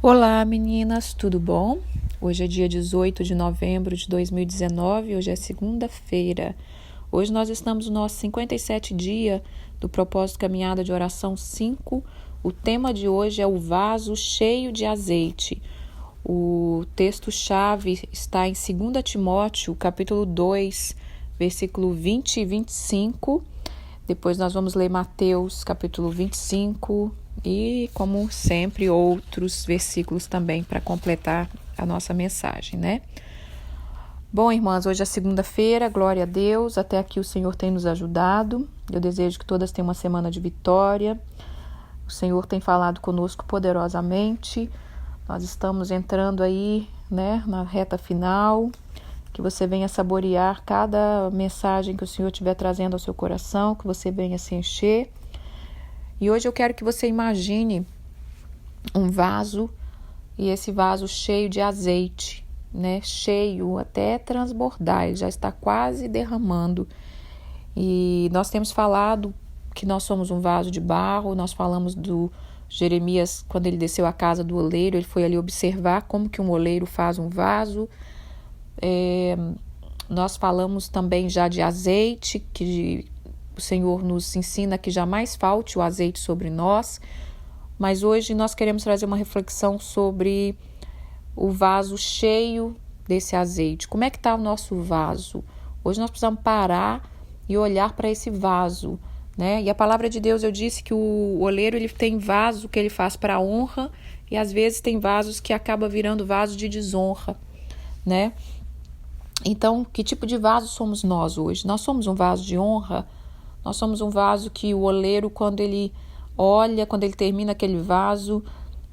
Olá meninas, tudo bom? Hoje é dia 18 de novembro de 2019, hoje é segunda-feira. Hoje nós estamos no nosso 57 dia do propósito Caminhada de Oração 5. O tema de hoje é o vaso cheio de azeite. O texto-chave está em 2 Timóteo, capítulo 2, versículo 20 e 25. Depois nós vamos ler Mateus, capítulo 25 e, como sempre, outros versículos também para completar a nossa mensagem, né? Bom, irmãs, hoje é segunda-feira, glória a Deus, até aqui o Senhor tem nos ajudado. Eu desejo que todas tenham uma semana de vitória. O Senhor tem falado conosco poderosamente. Nós estamos entrando aí, né, na reta final. Que você venha saborear cada mensagem que o Senhor estiver trazendo ao seu coração, que você venha se encher. E hoje eu quero que você imagine um vaso, e esse vaso cheio de azeite, né? Cheio até transbordar, ele já está quase derramando. E nós temos falado que nós somos um vaso de barro, nós falamos do Jeremias, quando ele desceu à casa do oleiro, ele foi ali observar como que um oleiro faz um vaso. Nós falamos também já de azeite, que o Senhor nos ensina que jamais falte o azeite sobre nós, mas hoje nós queremos trazer uma reflexão sobre o vaso cheio desse azeite. Como é que está o nosso vaso? Hoje nós precisamos parar e olhar para esse vaso, né? E a palavra de Deus, eu disse que o oleiro ele tem vaso que ele faz para honra e às vezes tem vasos que acaba virando vaso de desonra, né? Então, que tipo de vaso somos nós hoje? Nós somos um vaso de honra? Nós somos um vaso que o oleiro, quando ele olha, quando ele termina aquele vaso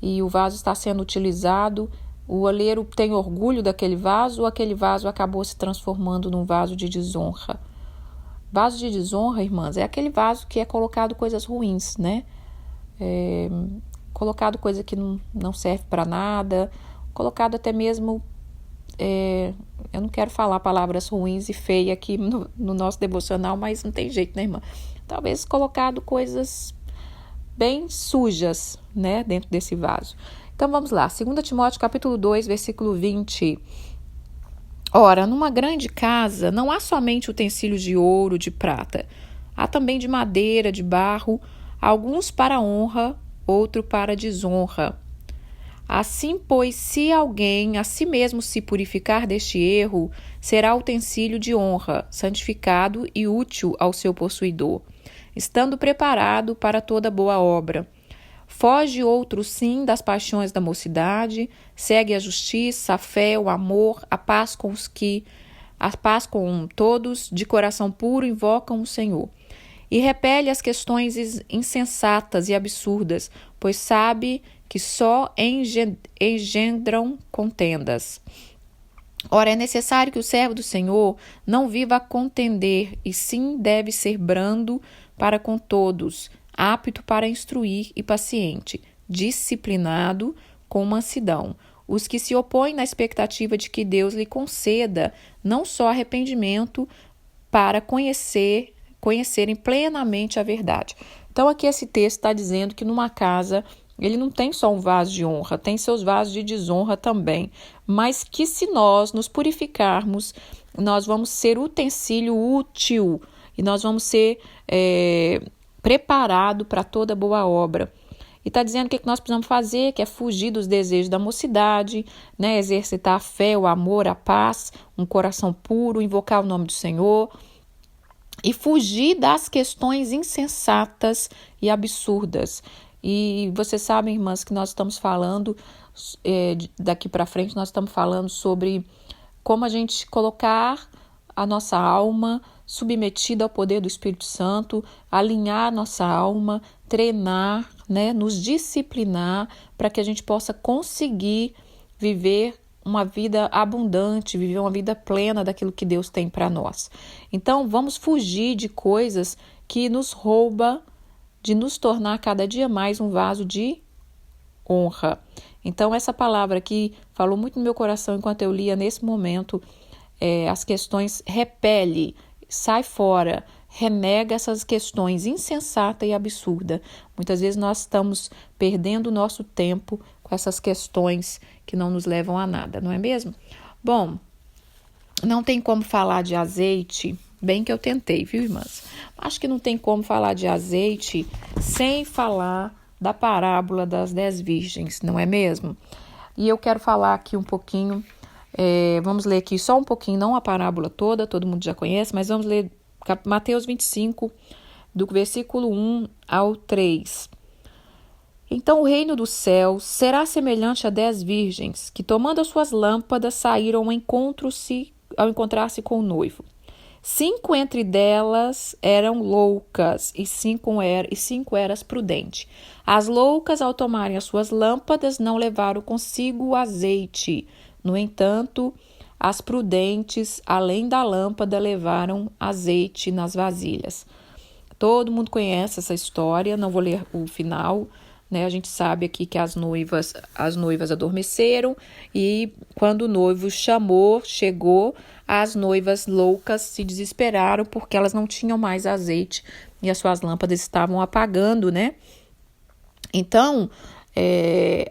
e o vaso está sendo utilizado, o oleiro tem orgulho daquele vaso ou aquele vaso acabou se transformando num vaso de desonra? Vaso de desonra, irmãs, é aquele vaso que é colocado coisas ruins, né? Colocado coisa que não serve para nada, colocado até mesmo... eu não quero falar palavras ruins e feias aqui no nosso devocional, mas não tem jeito, né, irmã? Talvez colocado coisas bem sujas, né, dentro desse vaso. Então, vamos lá. 2 Timóteo, capítulo 2, versículo 20. Ora, numa grande casa não há somente utensílios de ouro, de prata. Há também de madeira, de barro, alguns para honra, outro para desonra. Assim, pois, se alguém a si mesmo se purificar deste erro, será utensílio de honra, santificado e útil ao seu possuidor, estando preparado para toda boa obra. Foge outro sim das paixões da mocidade, segue a justiça, a fé, o amor, a paz com todos, de coração puro invocam o Senhor. E repele as questões insensatas e absurdas, pois sabe que só engendram contendas. Ora, é necessário que o servo do Senhor não viva a contender, e sim deve ser brando para com todos, apto para instruir e paciente, disciplinado com mansidão. Os que se opõem na expectativa de que Deus lhe conceda não só arrependimento para conhecerem plenamente a verdade. Então, aqui esse texto está dizendo que numa casa ele não tem só um vaso de honra, tem seus vasos de desonra também, mas que se nós nos purificarmos, nós vamos ser utensílio útil e nós vamos ser preparado para toda boa obra. E está dizendo o que nós precisamos fazer, que é fugir dos desejos da mocidade, né? Exercitar a fé, o amor, a paz, um coração puro, invocar o nome do Senhor e fugir das questões insensatas e absurdas. E vocês sabem, irmãs, que nós estamos falando, daqui para frente, nós estamos falando sobre como a gente colocar a nossa alma submetida ao poder do Espírito Santo, alinhar nossa alma, treinar, né, nos disciplinar para que a gente possa conseguir viver uma vida abundante, viver uma vida plena daquilo que Deus tem para nós. Então, vamos fugir de coisas que nos roubam de nos tornar cada dia mais um vaso de honra. Então, essa palavra aqui falou muito no meu coração enquanto eu lia nesse momento. As questões repele, sai fora, renega essas questões insensata e absurda. Muitas vezes nós estamos perdendo o nosso tempo com com essas questões que não nos levam a nada, não é mesmo? Bom, não tem como falar de azeite, bem que eu tentei, viu, irmãs? Acho que não tem como falar de azeite sem falar da parábola das 10 virgens, não é mesmo? E eu quero falar aqui um pouquinho, vamos ler aqui só um pouquinho, não a parábola toda, todo mundo já conhece, mas vamos ler Mateus 25, do versículo 1 ao 3. Então o reino dos céus será semelhante a 10 virgens, que tomando as suas lâmpadas saíram ao encontrar-se com o noivo. 5 entre delas eram loucas e 5 eram prudentes. As loucas, ao tomarem as suas lâmpadas, não levaram consigo o azeite. No entanto, as prudentes, além da lâmpada, levaram azeite nas vasilhas. Todo mundo conhece essa história, não vou ler o final, né? A gente sabe aqui que as noivas adormeceram e quando o noivo chegou, as noivas loucas se desesperaram porque elas não tinham mais azeite e as suas lâmpadas estavam apagando, né? Então,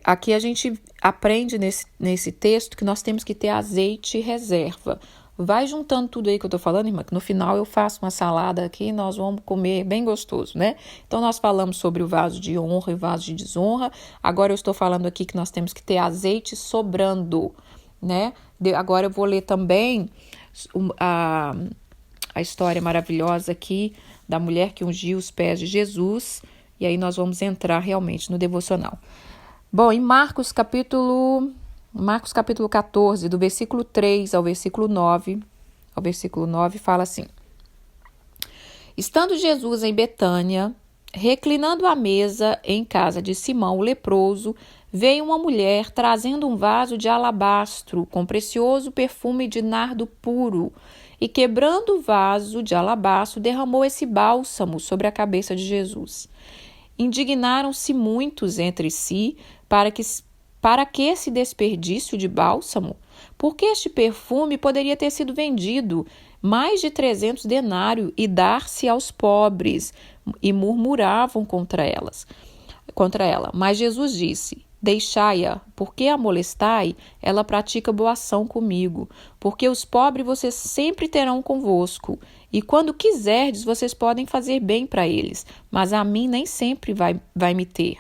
aqui a gente aprende nesse texto que nós temos que ter azeite reserva. Vai juntando tudo aí que eu tô falando, irmã, que no final eu faço uma salada aqui e nós vamos comer bem gostoso, né? Então, nós falamos sobre o vaso de honra e o vaso de desonra. Agora eu estou falando aqui que nós temos que ter azeite sobrando, né? Agora eu vou ler também a história maravilhosa aqui da mulher que ungiu os pés de Jesus. E aí nós vamos entrar realmente no devocional. Bom, em Marcos capítulo 14, do versículo 3 ao versículo 9, fala assim: Estando Jesus em Betânia, reclinando à mesa em casa de Simão o leproso, veio uma mulher trazendo um vaso de alabastro com precioso perfume de nardo puro, e quebrando o vaso de alabastro, derramou esse bálsamo sobre a cabeça de Jesus. Indignaram-se muitos entre si para que esse desperdício de bálsamo? Porque este perfume poderia ter sido vendido mais de 300 denários e dar-se aos pobres, e murmuravam contra ela. Mas Jesus disse: Deixai-a, porque a molestai, ela pratica boa ação comigo, porque os pobres vocês sempre terão convosco, e quando quiserdes vocês podem fazer bem para eles, mas a mim nem sempre vai me ter.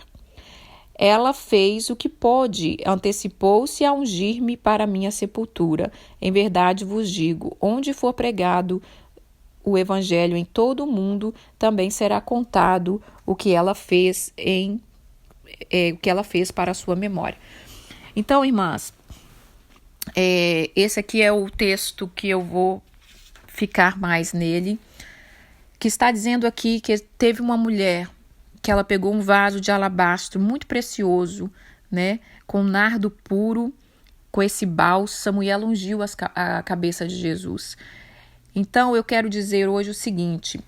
Ela fez o que pôde, antecipou-se a ungir-me para a minha sepultura. Em verdade vos digo, onde for pregado o evangelho em todo o mundo, também será contado o que ela fez para a sua memória. Então, irmãs, esse aqui é o texto que eu vou ficar mais nele, que está dizendo aqui que teve uma mulher que ela pegou um vaso de alabastro muito precioso, né, com nardo puro, com esse bálsamo, e ela ungiu a cabeça de Jesus. Então, eu quero dizer hoje o seguinte: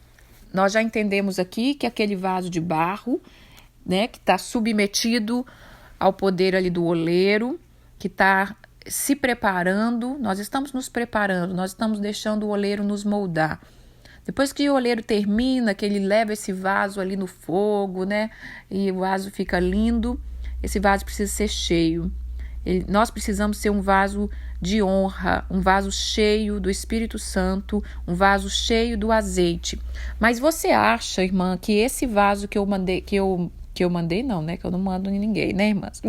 nós já entendemos aqui que aquele vaso de barro, né, que está submetido ao poder ali do oleiro, que está se preparando, nós estamos nos preparando, nós estamos deixando o oleiro nos moldar. Depois que o oleiro termina, que ele leva esse vaso ali no fogo, né, e o vaso fica lindo, esse vaso precisa ser cheio. Nós precisamos ser um vaso de honra, um vaso cheio do Espírito Santo, um vaso cheio do azeite. Mas você acha, irmã, que esse vaso que eu mandei, que eu mandei não, né, que eu não mando em ninguém, né, irmãs?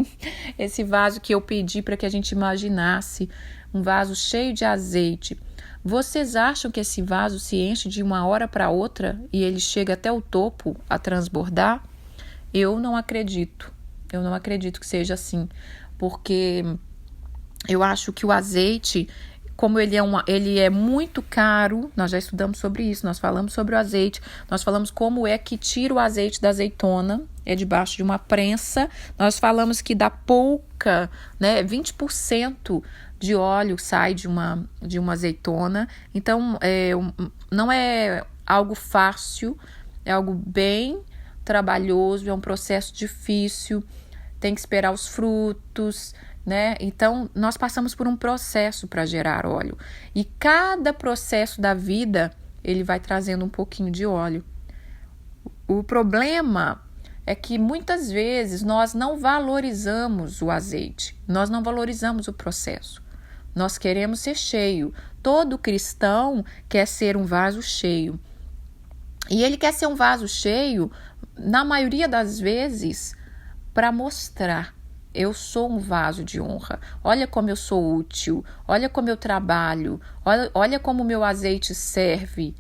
Esse vaso que eu pedi para que a gente imaginasse, um vaso cheio de azeite, vocês acham que esse vaso se enche de uma hora para outra e ele chega até o topo a transbordar? Eu não acredito que seja assim, porque eu acho que o azeite, como ele é muito caro, nós já estudamos sobre isso, nós falamos sobre o azeite, nós falamos como é que tira o azeite da azeitona, é debaixo de uma prensa, nós falamos que dá pouca, né, 20% de óleo sai de uma azeitona, então não é algo fácil, é algo bem trabalhoso, é um processo difícil, tem que esperar os frutos, né? Então, nós passamos por um processo para gerar óleo. E cada processo da vida, ele vai trazendo um pouquinho de óleo. O problema é que muitas vezes nós não valorizamos o azeite, nós não valorizamos o processo. Nós queremos ser cheio. Todo cristão quer ser um vaso cheio. E ele quer ser um vaso cheio, na maioria das vezes, para mostrar: eu sou um vaso de honra. Olha como eu sou útil. Olha como eu trabalho. Olha como o meu azeite serve.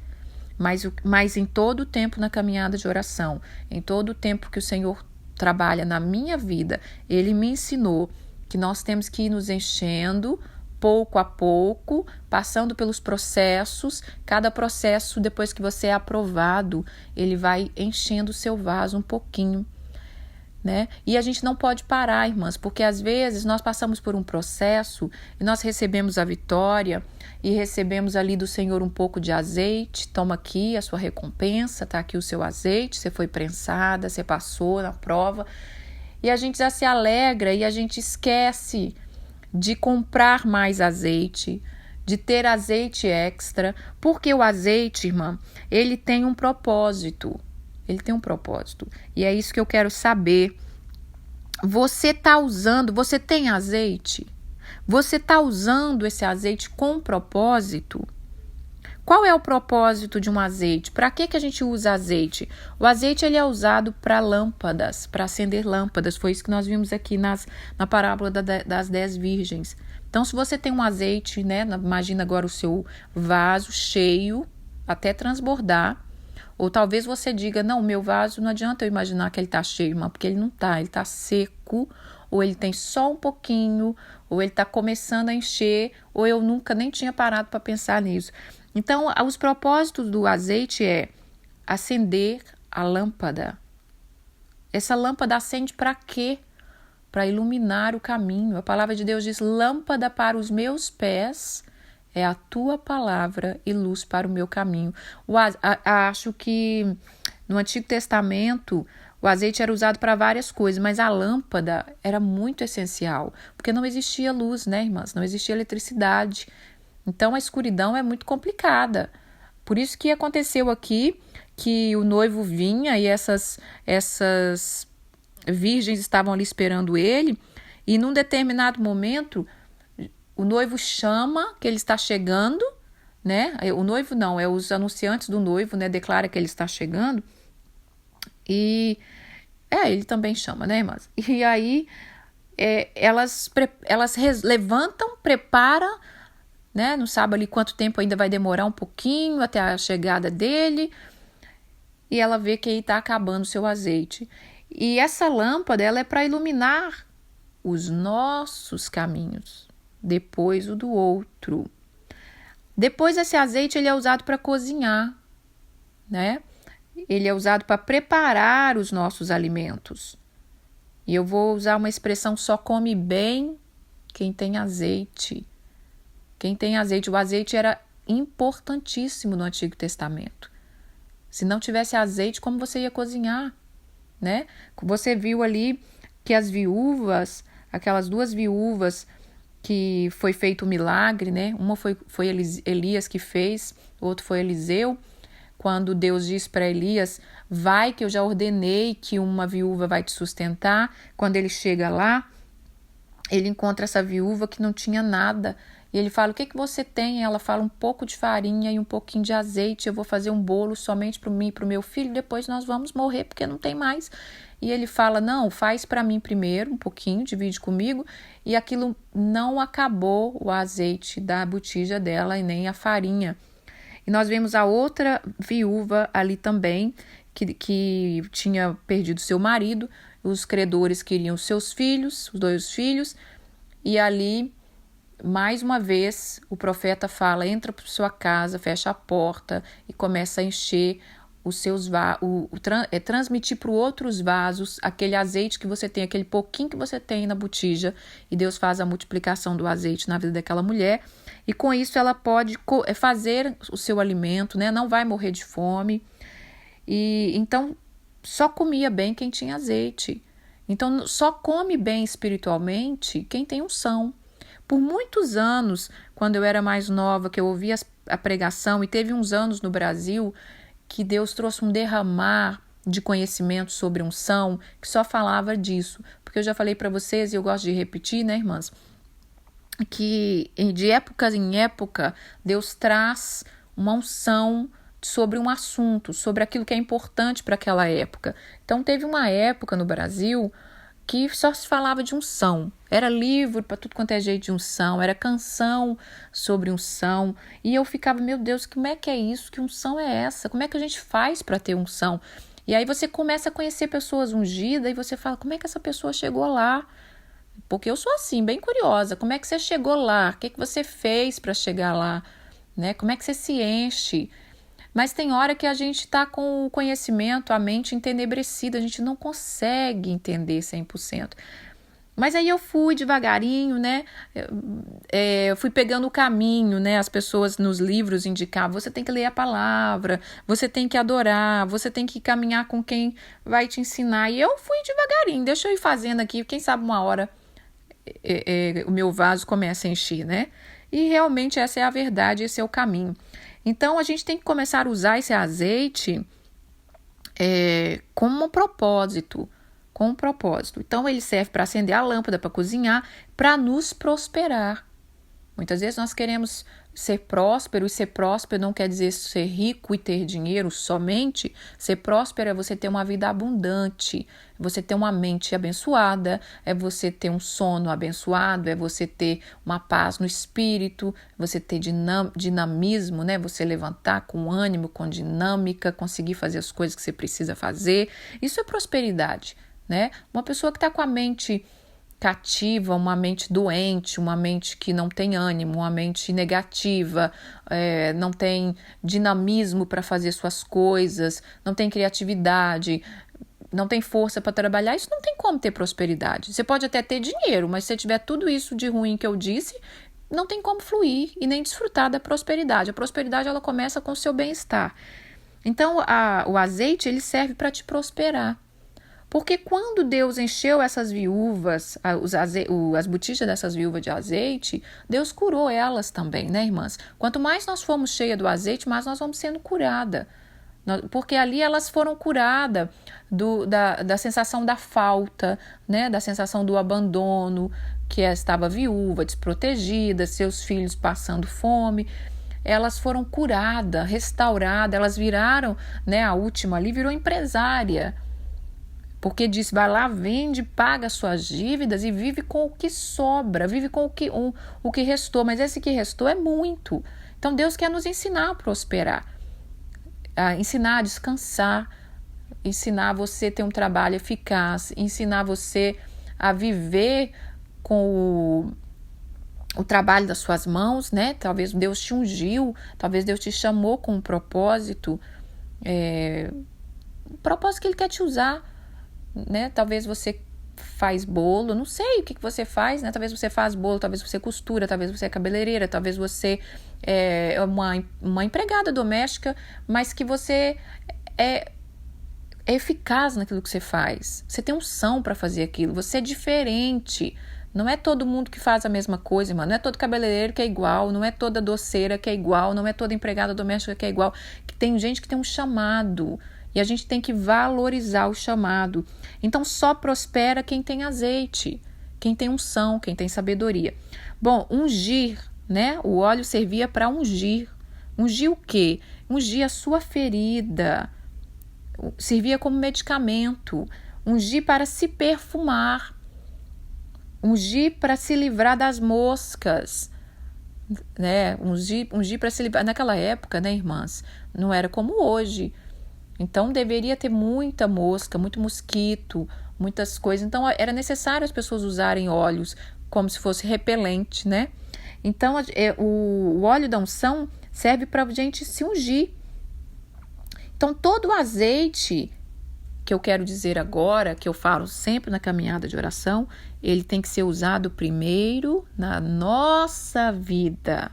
Mas em todo o tempo na caminhada de oração, em todo o tempo que o Senhor trabalha na minha vida, Ele me ensinou que nós temos que ir nos enchendo pouco a pouco, passando pelos processos. Cada processo, depois que você é aprovado, ele vai enchendo o seu vaso um pouquinho, né? E a gente não pode parar, irmãs, porque às vezes nós passamos por um processo e nós recebemos a vitória e recebemos ali do Senhor um pouco de azeite. Toma aqui a sua recompensa, tá aqui o seu azeite, você foi prensada, você passou na prova. E a gente já se alegra e a gente esquece de comprar mais azeite, de ter azeite extra, porque o azeite, irmã, ele tem um propósito. Ele tem um propósito. E é isso que eu quero saber. Você está usando, você tem azeite? Você está usando esse azeite com propósito? Qual é o propósito de um azeite? Para que a gente usa azeite? O azeite ele é usado para lâmpadas, para acender lâmpadas. Foi isso que nós vimos aqui na parábola das 10 virgens. Então, se você tem um azeite, né, imagina agora o seu vaso cheio, até transbordar. Ou talvez você diga: não, meu vaso não adianta eu imaginar que ele está cheio, irmã, porque ele não está, ele está seco, ou ele tem só um pouquinho, ou ele está começando a encher, ou eu nunca nem tinha parado para pensar nisso. Então, os propósitos do azeite é acender a lâmpada. Essa lâmpada acende para quê? Para iluminar o caminho. A palavra de Deus diz: lâmpada para os meus pés é a tua palavra e luz para o meu caminho. Acho que no Antigo Testamento o azeite era usado para várias coisas, mas a lâmpada era muito essencial, porque não existia luz, né, irmãs? Não existia eletricidade. Então a escuridão é muito complicada. Por isso que aconteceu aqui que o noivo vinha e essas virgens estavam ali esperando ele, e num determinado momento o noivo chama que ele está chegando, né? O noivo não, é os anunciantes do noivo, né? Declara que ele está chegando. E ele também chama, né, irmãs? E aí elas levantam, preparam, né? Não sabe ali quanto tempo ainda vai demorar, um pouquinho até a chegada dele. E ela vê que aí está acabando o seu azeite. E essa lâmpada, ela é para iluminar os nossos caminhos, depois o do outro. Depois esse azeite ele é usado para cozinhar, né? Ele é usado para preparar os nossos alimentos. E eu vou usar uma expressão: só come bem quem tem azeite. Quem tem azeite, o azeite era importantíssimo no Antigo Testamento. Se não tivesse azeite, como você ia cozinhar, né? Você viu ali que as viúvas, aquelas 2 viúvas que foi feito um milagre, né? Uma foi Elias que fez, o outro foi Eliseu. Quando Deus diz para Elias: vai que eu já ordenei que uma viúva vai te sustentar. Quando ele chega lá, ele encontra essa viúva que não tinha nada. E ele fala: o que você tem? Ela fala: um pouco de farinha e um pouquinho de azeite. Eu vou fazer um bolo somente para mim e para o meu filho. Depois nós vamos morrer porque não tem mais. E ele fala: não, faz para mim primeiro um pouquinho, divide comigo. E aquilo não acabou, o azeite da botija dela e nem a farinha. E nós vemos a outra viúva ali também, que tinha perdido seu marido. Os credores queriam seus filhos, os 2 filhos. E ali, mais uma vez, o profeta fala: entra para sua casa, fecha a porta e começa a encher os seus transmitir para outros vasos aquele azeite que você tem, aquele pouquinho que você tem na botija. E Deus faz a multiplicação do azeite na vida daquela mulher. E com isso ela pode fazer o seu alimento, né? Não vai morrer de fome. E então só comia bem quem tinha azeite. Então só come bem espiritualmente quem tem unção. Por muitos anos, quando eu era mais nova, que eu ouvia a pregação, e teve uns anos no Brasil que Deus trouxe um derramar de conhecimento sobre unção que só falava disso. Porque eu já falei para vocês, e eu gosto de repetir, né, irmãs, que de época em época Deus traz uma unção sobre um assunto, sobre aquilo que é importante para aquela época. Então teve uma época no Brasil que só se falava de unção. Era livro para tudo quanto é jeito de unção, era canção sobre unção. E eu ficava, meu Deus, como é que é isso? Que unção é essa? Como é que a gente faz para ter unção? E aí você começa a conhecer pessoas ungidas e você fala, como é que essa pessoa chegou lá? Porque eu sou assim, bem curiosa. Como é que você chegou lá? O que você fez para chegar lá? Né? Como é que você se enche? Mas tem hora que a gente está com o conhecimento, a mente entenebrecida, a gente não consegue entender 100%. Mas aí eu fui devagarinho, né? Eu fui pegando o caminho, né? As pessoas nos livros indicavam, você tem que ler a palavra, você tem que adorar, você tem que caminhar com quem vai te ensinar. E eu fui devagarinho, deixa eu ir fazendo aqui, quem sabe uma hora o meu vaso começa a encher, né? E realmente essa é a verdade, esse é o caminho. Então, a gente tem que começar a usar esse azeite como um propósito. Então, ele serve para acender a lâmpada, para cozinhar, para nos prosperar. Muitas vezes nós queremos ser próspero, e ser próspero não quer dizer ser rico e ter dinheiro somente. Ser próspero é você ter uma vida abundante, é você ter uma mente abençoada, é você ter um sono abençoado, é você ter uma paz no espírito, você ter dinamismo, né? Você levantar com ânimo, com dinâmica, conseguir fazer as coisas que você precisa fazer. Isso é prosperidade, né? Uma pessoa que está com a mente cativa, uma mente doente, uma mente que não tem ânimo, uma mente negativa, não tem dinamismo para fazer suas coisas, não tem criatividade, não tem força para trabalhar, isso não tem como ter prosperidade. Você pode até ter dinheiro, mas se tiver tudo isso de ruim que eu disse, não tem como fluir e nem desfrutar da prosperidade. A prosperidade ela começa com o seu bem-estar. Então, o azeite ele serve para te prosperar. Porque quando Deus encheu essas viúvas, as botijas dessas viúvas de azeite, Deus curou elas também, né, irmãs? Quanto mais nós formos cheias do azeite, mais nós vamos sendo curadas. Porque ali elas foram curadas da sensação da falta, né, da sensação do abandono, que estava viúva, desprotegida, seus filhos passando fome. Elas foram curadas, restauradas, elas viraram, né, a última ali virou empresária. Porque diz, vai lá, vende, paga suas dívidas e vive com o que sobra, vive com o que restou. Mas esse que restou é muito. Então Deus quer nos ensinar a prosperar, a ensinar a descansar, ensinar você a ter um trabalho eficaz, ensinar você a viver com o trabalho das suas mãos, né? Talvez Deus te ungiu, talvez Deus te chamou com um propósito, um propósito que Ele quer te usar. Né? Talvez você faz bolo, não sei o que você faz, né? Talvez você faz bolo, talvez você costura, talvez você é cabeleireira, talvez você é uma empregada doméstica, mas que você é eficaz naquilo que você faz. Você tem unção para fazer aquilo, você é diferente. Não é todo mundo que faz a mesma coisa, irmã. Não é todo cabeleireiro que é igual, não é toda doceira que é igual, não é toda empregada doméstica que é igual. Tem gente que tem um chamado. E a gente tem que valorizar o chamado. Então, só prospera quem tem azeite, quem tem unção, quem tem sabedoria. Bom, ungir, né? O óleo servia para ungir. Ungir o quê? Ungir a sua ferida. Servia como medicamento. Ungir para se perfumar. Ungir para se livrar das moscas. Né? Ungir para se livrar. Naquela época, né, irmãs? Não era como hoje. Então, deveria ter muita mosca, muito mosquito, muitas coisas. Então, era necessário as pessoas usarem óleos como se fosse repelente, né? Então, o óleo da unção serve para a gente se ungir. Então, todo o azeite que eu quero dizer agora, que eu falo sempre na caminhada de oração, ele tem que ser usado primeiro na nossa vida.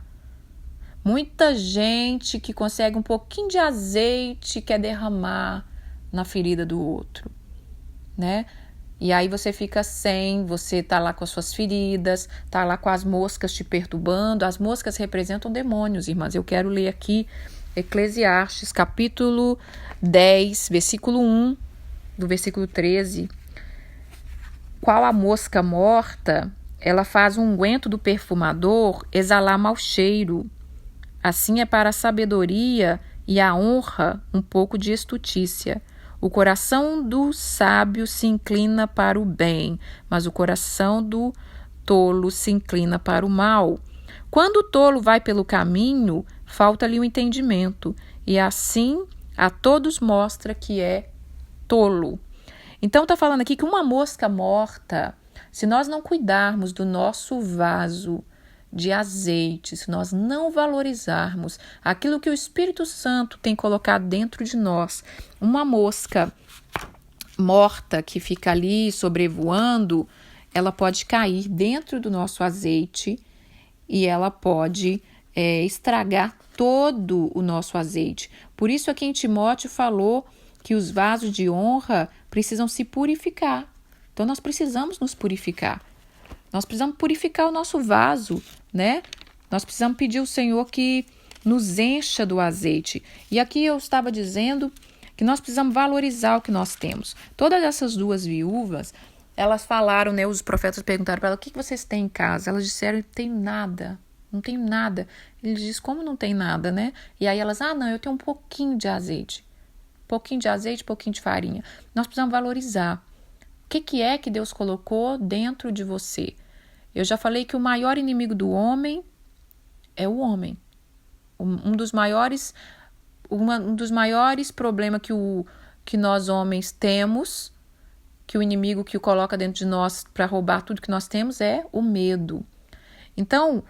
Muita gente que consegue um pouquinho de azeite quer derramar na ferida do outro, né? E aí você fica sem, você tá lá com as suas feridas, tá lá com as moscas te perturbando. As moscas representam demônios, irmãs. Eu quero ler aqui Eclesiastes, capítulo 10, versículo 1, do versículo 13. Qual a mosca morta, ela faz o unguento do perfumador exalar mau cheiro. Assim é para a sabedoria e a honra um pouco de estutícia. O coração do sábio se inclina para o bem, mas o coração do tolo se inclina para o mal. Quando o tolo vai pelo caminho, falta-lhe o entendimento, e assim a todos mostra que é tolo. Então está falando aqui que uma mosca morta, se nós não cuidarmos do nosso vaso de azeite, se nós não valorizarmos aquilo que o Espírito Santo tem colocado dentro de nós, uma mosca morta que fica ali sobrevoando, ela pode cair dentro do nosso azeite e ela pode estragar todo o nosso azeite. Por isso aqui em Timóteo falou que os vasos de honra precisam se purificar. Então nós precisamos nos purificar. Nós precisamos purificar o nosso vaso, né? Nós precisamos pedir ao Senhor que nos encha do azeite. E aqui eu estava dizendo que nós precisamos valorizar o que nós temos. Todas essas duas viúvas, elas falaram, né? Os profetas perguntaram para elas, o que vocês têm em casa? Elas disseram, não tenho nada, não tenho nada. Ele diz, como não tem nada, né? E aí elas, não, eu tenho um pouquinho de azeite. Pouquinho de azeite, pouquinho de farinha. Nós precisamos valorizar. O que é que Deus colocou dentro de você? Eu já falei que o maior inimigo do homem é o homem. Um dos maiores problemas que nós homens temos, que o inimigo que o coloca dentro de nós para roubar tudo que nós temos é o medo. Então,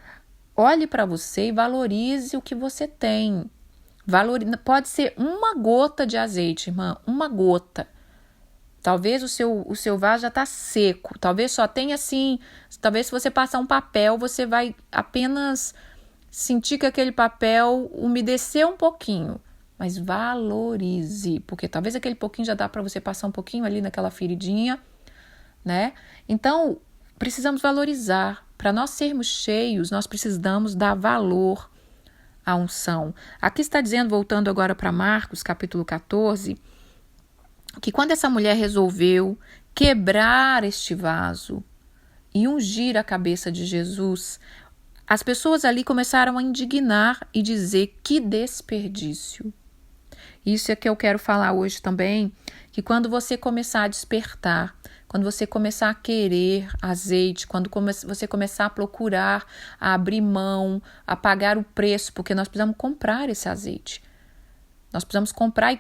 olhe para você e valorize o que você tem. Pode ser uma gota de azeite, irmã, uma gota. Talvez o seu vaso já está seco, talvez só tenha assim, talvez se você passar um papel, você vai apenas sentir que aquele papel umedeceu um pouquinho, mas valorize, porque talvez aquele pouquinho já dá para você passar um pouquinho ali naquela feridinha, né? Então, precisamos valorizar. Para nós sermos cheios, nós precisamos dar valor à unção. Aqui está dizendo, voltando agora para Marcos, capítulo 14, que quando essa mulher resolveu quebrar este vaso e ungir a cabeça de Jesus, as pessoas ali começaram a indignar e dizer que desperdício. Isso é que eu quero falar hoje também, que quando você começar a despertar, quando você começar a querer azeite, quando você começar a procurar, a abrir mão, a pagar o preço, porque nós precisamos comprar esse azeite. Nós precisamos comprar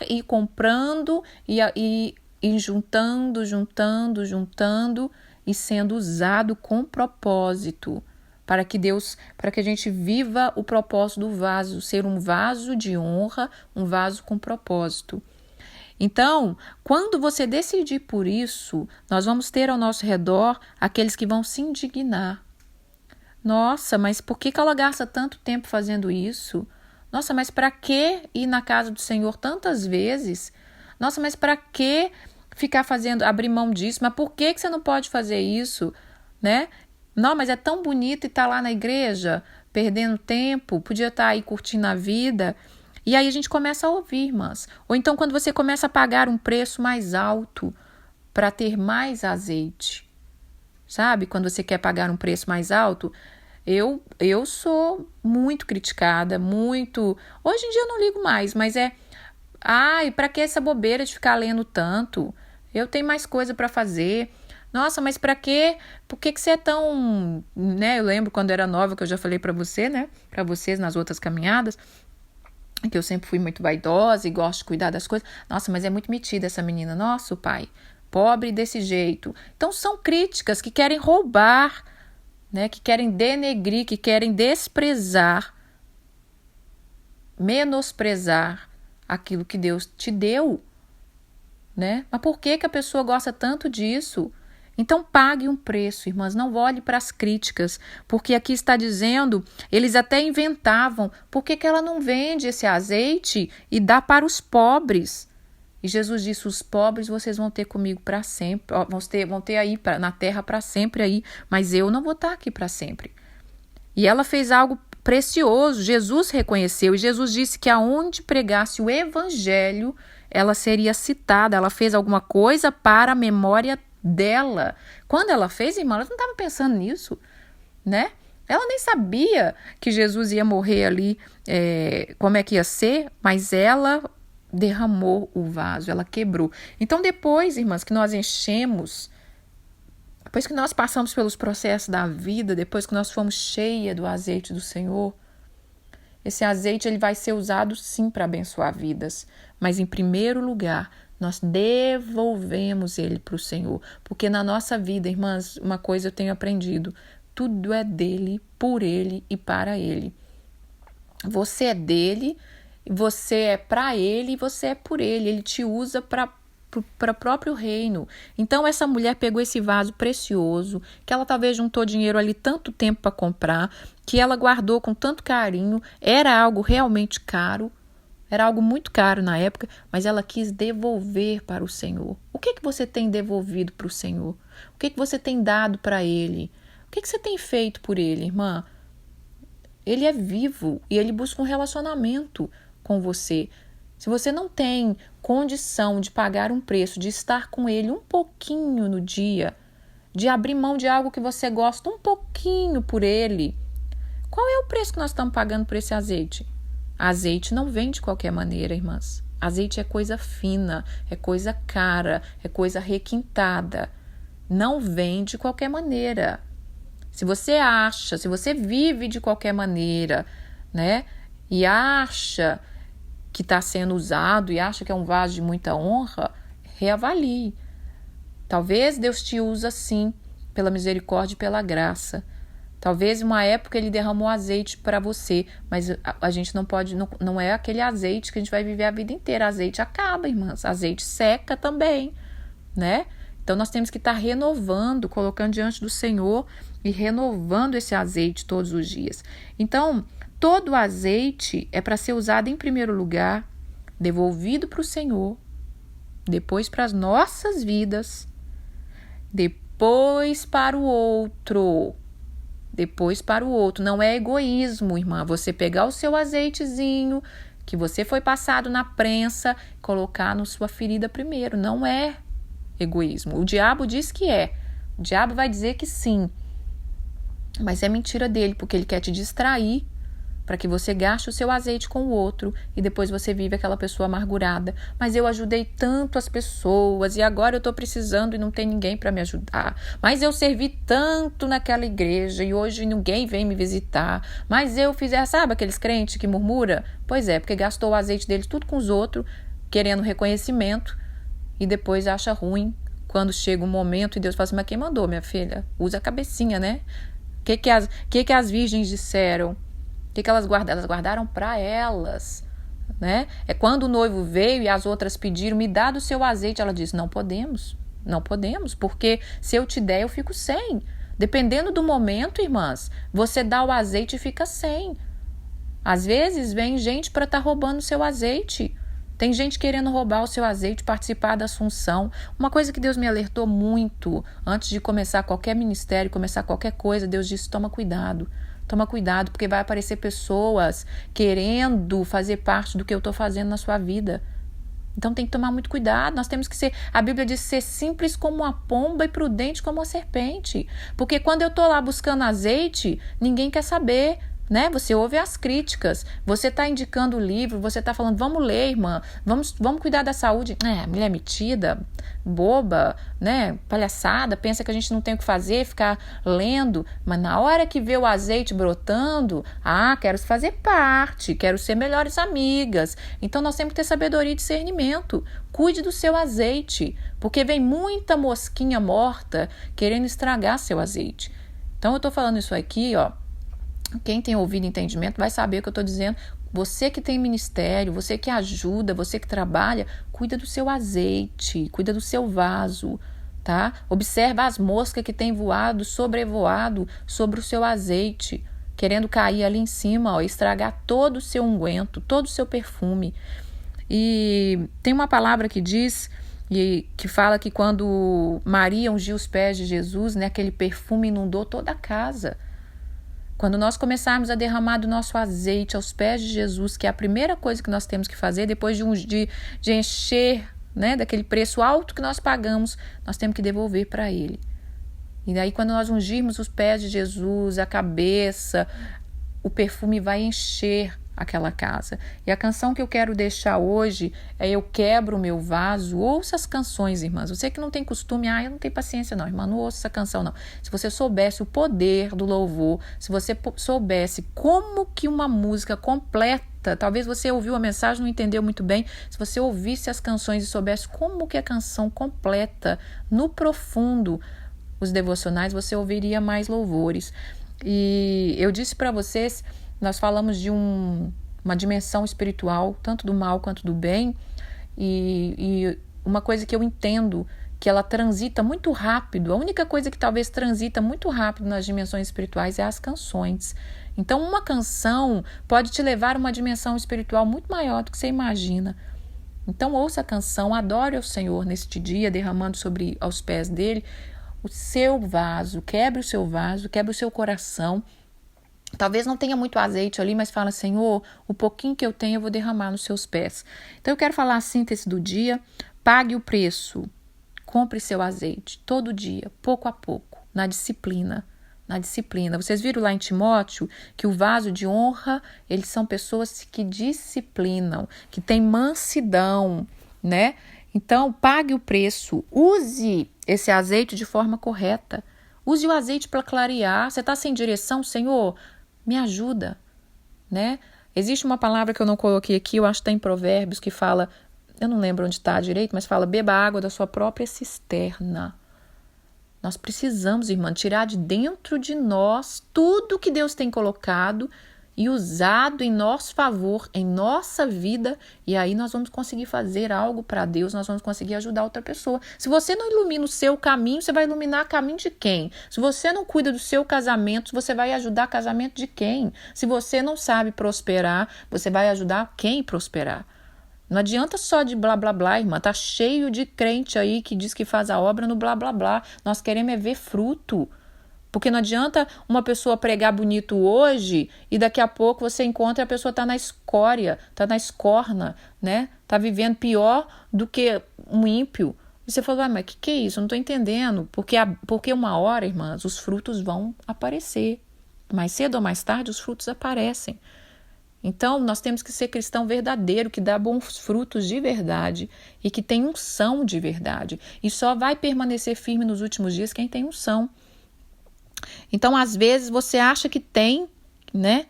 e comprando e juntando e sendo usado com propósito para que a gente viva o propósito do vaso, ser um vaso de honra, um vaso com propósito. Então, quando você decidir por isso, nós vamos ter ao nosso redor aqueles que vão se indignar. Nossa, mas por que ela gasta tanto tempo fazendo isso? Nossa, mas para que ir na casa do Senhor tantas vezes? Nossa, mas para que ficar abrir mão disso? Mas por que você não pode fazer isso? Né? Não, mas é tão bonito estar lá na igreja, perdendo tempo, podia estar aí curtindo a vida. E aí a gente começa a ouvir, irmãs. Ou então quando você começa a pagar um preço mais alto para ter mais azeite. Sabe? Quando você quer pagar um preço mais alto, eu sou muito criticada, muito... Hoje em dia eu não ligo mais, mas para que essa bobeira de ficar lendo tanto? Eu tenho mais coisa para fazer. Nossa, mas para quê? Por que você é tão... né? Eu lembro quando era nova, que eu já falei para você, né? Para vocês nas outras caminhadas, que eu sempre fui muito vaidosa e gosto de cuidar das coisas. Nossa, mas é muito metida essa menina. Nossa, pai, pobre desse jeito. Então são críticas que querem roubar, né, que querem denegrir, que querem desprezar, menosprezar aquilo que Deus te deu, né? Mas por que a pessoa gosta tanto disso? Então pague um preço, irmãs, não olhe para as críticas, porque aqui está dizendo, eles até inventavam, por que ela não vende esse azeite e dá para os pobres? E Jesus disse, os pobres vocês vão ter comigo para sempre, vão ter aí na terra para sempre aí, mas eu não vou estar aqui para sempre. E ela fez algo precioso. Jesus reconheceu e Jesus disse que aonde pregasse o evangelho, ela seria citada. Ela fez alguma coisa para a memória dela. Quando ela fez, irmã, ela não estava pensando nisso, né? Ela nem sabia que Jesus ia morrer ali, como é que ia ser, mas ela derramou o vaso, ela quebrou. Então depois, irmãs, que nós enchemos, depois que nós passamos pelos processos da vida, depois que nós fomos cheias do azeite do Senhor, esse azeite ele vai ser usado sim para abençoar vidas, mas em primeiro lugar, nós devolvemos ele para o Senhor, porque na nossa vida, irmãs, uma coisa eu tenho aprendido, tudo é dele, por ele e para ele. Você é dele, você é para ele e você é por ele. Ele te usa para o próprio reino. Então essa mulher pegou esse vaso precioso, que ela talvez juntou dinheiro ali tanto tempo para comprar, que ela guardou com tanto carinho, era algo realmente caro, era algo muito caro na época, mas ela quis devolver para o Senhor. O que você tem devolvido para o Senhor? O que você tem dado para ele? O que você tem feito por ele, irmã? Ele é vivo e ele busca um relacionamento com você. Se você não tem condição de pagar um preço, de estar com ele um pouquinho no dia, de abrir mão de algo que você gosta um pouquinho por ele, qual é o preço que nós estamos pagando por esse azeite? Azeite não vem de qualquer maneira, irmãs. Azeite é coisa fina, é coisa cara, é coisa requintada. Não vem de qualquer maneira. Se você vive de qualquer maneira, né? E acha que está sendo usado e acha que é um vaso de muita honra, reavalie. Talvez Deus te use assim, pela misericórdia e pela graça. Talvez em uma época ele derramou azeite para você, mas a gente não pode, não é aquele azeite que a gente vai viver a vida inteira. Azeite acaba, irmãs. Azeite seca também, né? Então nós temos que estar renovando, colocando diante do Senhor e renovando esse azeite todos os dias. Então, todo o azeite é para ser usado em primeiro lugar, devolvido para o Senhor, depois para as nossas vidas, depois para o outro. Depois para o outro. Não é egoísmo, irmã, você pegar o seu azeitezinho que você foi passado na prensa, colocar na sua ferida primeiro. Não é egoísmo. O diabo diz que é. O diabo vai dizer que sim. Mas é mentira dele, porque ele quer te distrair para que você gaste o seu azeite com o outro e depois você vive aquela pessoa amargurada. Mas eu ajudei tanto as pessoas e agora eu estou precisando e não tem ninguém para me ajudar. Mas eu servi tanto naquela igreja e hoje ninguém vem me visitar. Mas eu fiz, sabe aqueles crentes que murmura? Pois é, porque gastou o azeite deles tudo com os outros, querendo reconhecimento e depois acha ruim quando chega um momento e Deus fala assim, mas quem mandou, minha filha? Usa a cabecinha, né? O que as virgens disseram? O que elas guardaram? Elas guardaram para elas, né? É quando o noivo veio e as outras pediram, me dá do seu azeite. Ela disse, não podemos, porque se eu te der, eu fico sem. Dependendo do momento, irmãs, você dá o azeite e fica sem. Às vezes vem gente para estar roubando o seu azeite. Tem gente querendo roubar o seu azeite, participar da assunção. Uma coisa que Deus me alertou muito, antes de começar qualquer ministério, começar qualquer coisa, Deus disse, toma cuidado. Toma cuidado, porque vai aparecer pessoas querendo fazer parte do que eu estou fazendo na sua vida. Então tem que tomar muito cuidado. Nós temos que ser, a Bíblia diz, ser simples como uma pomba e prudente como uma serpente. Porque quando eu estou lá buscando azeite, ninguém quer saber, né? Você ouve as críticas, você está indicando o livro, você está falando, vamos ler, irmã, vamos cuidar da saúde. Mulher metida, boba, né? Palhaçada, pensa que a gente não tem o que fazer, ficar lendo, mas na hora que vê o azeite brotando, quero fazer parte, quero ser melhores amigas. Então nós temos que ter sabedoria e discernimento. Cuide do seu azeite, porque vem muita mosquinha morta querendo estragar seu azeite. Então eu estou falando isso aqui, ó. Quem tem ouvido e entendimento vai saber o que eu estou dizendo. Você que tem ministério, você que ajuda, você que trabalha, cuida do seu azeite, cuida do seu vaso, tá? Observa as moscas que têm voado, sobrevoado sobre o seu azeite, querendo cair ali em cima, estragar todo o seu unguento, todo o seu perfume. E tem uma palavra que diz, que fala que quando Maria ungiu os pés de Jesus, né, aquele perfume inundou toda a casa. Quando nós começarmos a derramar do nosso azeite aos pés de Jesus, que é a primeira coisa que nós temos que fazer, depois de encher, né, daquele preço alto que nós pagamos, nós temos que devolver para Ele. E daí quando nós ungirmos os pés de Jesus, a cabeça, o perfume vai encher aquela casa. E a canção que eu quero deixar hoje é Eu Quebro o Meu Vaso. Ouça as canções, irmãs. Você que não tem costume, eu não tenho paciência não, irmã, não ouça essa canção não. Se você soubesse o poder do louvor, se você soubesse como que uma música completa, talvez você ouviu a mensagem e não entendeu muito bem, se você ouvisse as canções e soubesse como que a canção completa, no profundo, os devocionais, você ouviria mais louvores. E eu disse para vocês, nós falamos de uma dimensão espiritual, tanto do mal quanto do bem, e uma coisa que eu entendo, que ela transita muito rápido, a única coisa que talvez transita muito rápido nas dimensões espirituais é as canções. Então uma canção pode te levar a uma dimensão espiritual muito maior do que você imagina. Então ouça a canção, adore ao Senhor neste dia, derramando sobre aos pés dele o seu vaso, quebre o seu coração. Talvez não tenha muito azeite ali, mas fala, Senhor, o pouquinho que eu tenho eu vou derramar nos seus pés. Então eu quero falar a síntese do dia. Pague o preço, compre seu azeite todo dia, pouco a pouco, na disciplina. Vocês viram lá em Timóteo que o vaso de honra, eles são pessoas que disciplinam, que têm mansidão, né? Então, pague o preço, use esse azeite de forma correta. Use o azeite para clarear. Você está sem direção, Senhor? Me ajuda, né? Existe uma palavra que eu não coloquei aqui, eu acho que está em Provérbios, que fala, eu não lembro onde está direito, mas fala, beba água da sua própria cisterna. Nós precisamos, irmã, tirar de dentro de nós tudo que Deus tem colocado e usado em nosso favor, em nossa vida, e aí nós vamos conseguir fazer algo para Deus, nós vamos conseguir ajudar outra pessoa. Se você não ilumina o seu caminho, você vai iluminar o caminho de quem? Se você não cuida do seu casamento, você vai ajudar o casamento de quem? Se você não sabe prosperar, você vai ajudar quem prosperar? Não adianta só de blá blá blá, irmã, tá cheio de crente aí que diz que faz a obra no blá blá blá. Nós queremos é ver fruto. Porque não adianta uma pessoa pregar bonito hoje e daqui a pouco você encontra a pessoa tá na escória, tá na escorna, né? Tá vivendo pior do que um ímpio. E você fala, mas que é isso? Eu não tô entendendo. Porque uma hora, irmãs, os frutos vão aparecer. Mais cedo ou mais tarde, os frutos aparecem. Então, nós temos que ser cristão verdadeiro, que dá bons frutos de verdade e que tem unção de verdade. E só vai permanecer firme nos últimos dias quem tem unção. Então, às vezes, você acha que tem, né?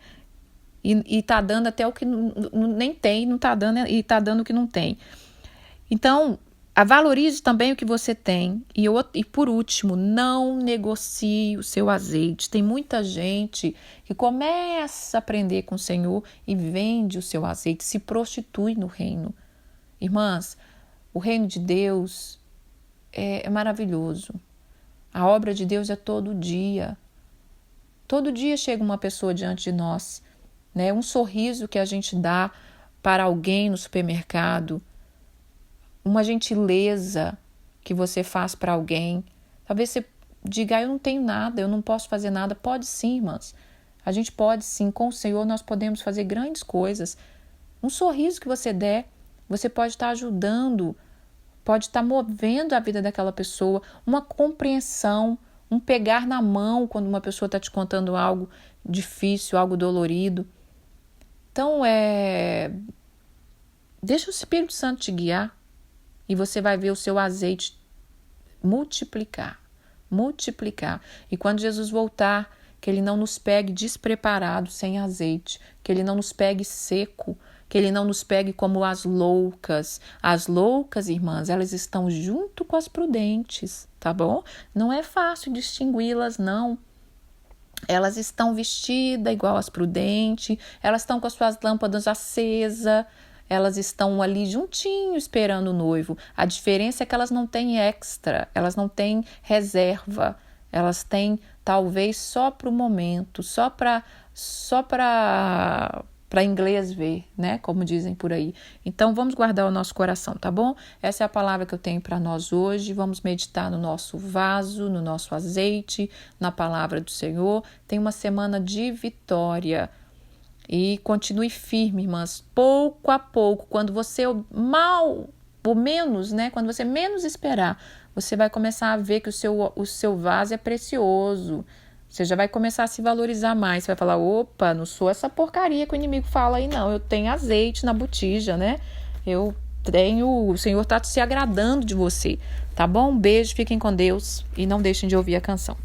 E tá dando até o que nem tem, não tá dando, e tá dando o que não tem. Então, valorize também o que você tem. E por último, não negocie o seu azeite. Tem muita gente que começa a aprender com o Senhor e vende o seu azeite, se prostitui no reino. Irmãs, o reino de Deus é maravilhoso. A obra de Deus é todo dia. Todo dia chega uma pessoa diante de nós, né? Um sorriso que a gente dá para alguém no supermercado, uma gentileza que você faz para alguém. Talvez você diga, eu não tenho nada, eu não posso fazer nada. Pode sim, irmãs. A gente pode sim. Com o Senhor nós podemos fazer grandes coisas. Um sorriso que você der, você pode estar ajudando, pode estar movendo a vida daquela pessoa, uma compreensão, um pegar na mão quando uma pessoa está te contando algo difícil, algo dolorido. Então, deixa o Espírito Santo te guiar e você vai ver o seu azeite multiplicar. E quando Jesus voltar, que Ele não nos pegue despreparado, sem azeite, que Ele não nos pegue seco, que Ele não nos pegue como as loucas. As loucas, irmãs, elas estão junto com as prudentes, tá bom? Não é fácil distingui-las, não. Elas estão vestidas igual as prudentes, elas estão com as suas lâmpadas acesas, elas estão ali juntinho esperando o noivo. A diferença é que elas não têm extra, elas não têm reserva, elas têm talvez só para o momento, só para para inglês ver, né? Como dizem por aí. Então, vamos guardar o nosso coração, tá bom? Essa é a palavra que eu tenho para nós hoje. Vamos meditar no nosso vaso, no nosso azeite, na palavra do Senhor. Tem uma semana de vitória. E continue firme, irmãs. Pouco a pouco, quando você quando você menos esperar, você vai começar a ver que o seu vaso é precioso. Você já vai começar a se valorizar mais. Você vai falar, opa, não sou essa porcaria que o inimigo fala aí, não. Eu tenho azeite na botija, né? O Senhor está se agradando de você, tá bom? Um beijo, fiquem com Deus e não deixem de ouvir a canção.